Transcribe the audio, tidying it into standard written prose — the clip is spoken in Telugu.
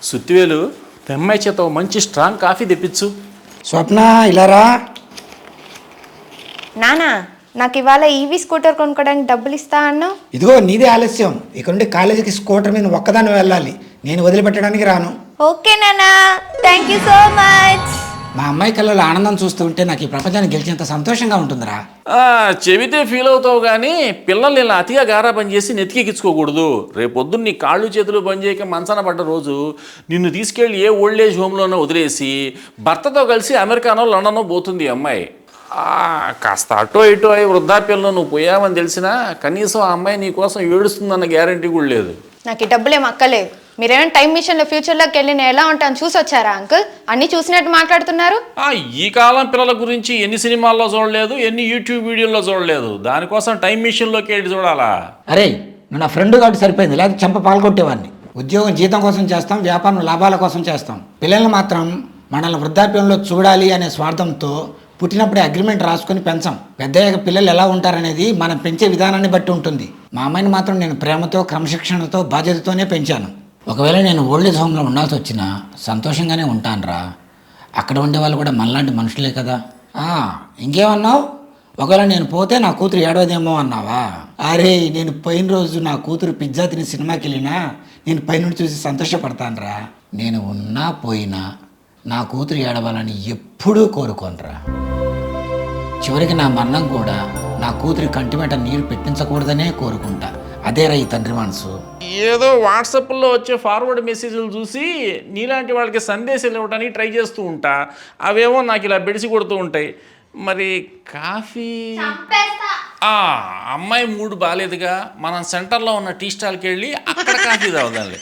సుత్తివేలు పెమ్మాయి చేత ఓ మంచి స్ట్రాంగ్ కాఫీ తెప్పించు. స్వప్న ఇలారా. నానా నాకు ఇవాళ ఈవీ స్కూటర్ కొనుక్కోడానికి డబ్బులు ఇస్తా అన్నావు. ఇదిగో నీదే ఆలస్యం. ఇక నుండి కాలేజీకి స్కూటర్ మీద ఒక్కదాన్ని వెళ్ళాలి. నేను వదిలిపెట్టడానికి రాను. ఓకే నానా, థ్యాంక్ యూ సో మచ్. మా అమ్మాయి కళ్ళలో ఆనందం చూస్తూ ఉంటే నాకు ఈ ప్రపంచాన్ని గెలిచేంత సంతోషంగా ఉంటుందిరా. చెబితే ఫీల్ అవుతావు కానీ పిల్లల్ని ఇలా అతిగా గారాబం చేసి నెతికెక్కించుకోకూడదు. రేపొద్దున్న నీ కాళ్ళు చేతులు పని చేయక మంచాన పడ్డ రోజు నిన్ను తీసుకెళ్ళి ఏ ఓల్డ్ ఏజ్ హోమ్లోనో వదిలేసి భర్తతో కలిసి అమెరికానో లండనో పోతుంది అమ్మాయి. కాస్త అటో ఇటో అయి వృద్ధాప్యంలో నువ్వు పోయావని తెలిసినా కనీసం ఆ అమ్మాయి నీ కోసం ఏడుస్తుందన్న గ్యారంటీ కూడా లేదు. నాకు ఈ డబ్బులు ఏం అక్కలేదు. మీరేమైనా టైం మిషన్లో ఫ్యూచర్లోకి వెళ్ళి నేను ఎలా ఉంటాను చూసి వచ్చారా అంకుల్? అన్నీ చూసినట్టు మాట్లాడుతున్నారు. ఈ కాలం పిల్లల గురించి ఎన్ని సినిమాల్లో చూడలేదు, ఎన్ని యూట్యూబ్ వీడియోల్లో చూడలేదు. దానికోసం టైం మిషన్లోకి వెళ్ళి చూడాలా? అరే నువ్వు నా ఫ్రెండ్ కాబట్టి సరిపోయింది, లేదా చెంప పాల్గొట్టేవాడిని. ఉద్యోగం జీతం కోసం చేస్తాం, వ్యాపారం లాభాల కోసం చేస్తాం. పిల్లల్ని మాత్రం మనల్ని వృద్ధాప్యంలో చూడాలి అనే స్వార్థంతో పుట్టినప్పుడే అగ్రిమెంట్ రాసుకొని పెంచాం. పెద్దయ్యాక పిల్లలు ఎలా ఉంటారనేది మనం పెంచే విధానాన్ని బట్టి ఉంటుంది. మా అమ్మాయిని మాత్రం నేను ప్రేమతో, క్రమశిక్షణతో, బాధ్యతతోనే పెంచాను. ఒకవేళ నేను ఓల్డ్ ఏజ్ హోమ్లో ఉండాల్సి వచ్చినా సంతోషంగానే ఉంటానురా. అక్కడ ఉండే వాళ్ళు కూడా మనలాంటి మనుషులే కదా. ఇంకేమన్నావు? ఒకవేళ నేను పోతే నా కూతురు ఏడవదేమో అన్నావా? అరే నేను పోయిన రోజు నా కూతురు పిజ్జా తిని సినిమాకి వెళ్ళినా నేను పైనుండి చూసి సంతోషపడతానురా. నేను ఉన్నా పోయినా నా కూతురు ఏడవాలని ఎప్పుడూ కోరుకోనరా. చివరికి నా మరణం కూడా నా కూతురి కంటిమెట నీరు పెట్టించకూడదనే కోరుకుంటా. అదేరా ఈ తండ్రి మనసు. ఏదో వాట్సాప్లో వచ్చే ఫార్వర్డ్ మెసేజ్లు చూసి నీలాంటి వాళ్ళకి సందేశాలు ఇవ్వడానికి ట్రై చేస్తూ ఉంటా. అవేమో నాకు ఇలా బెడిసి కొడుతూ ఉంటాయి. మరి కాఫీ అమ్మాయి మూడు బాగాలేదుగా, మనం సెంటర్లో ఉన్న టీ స్టాల్కి వెళ్ళి అక్కడ కాఫీ తాగుదాంలే.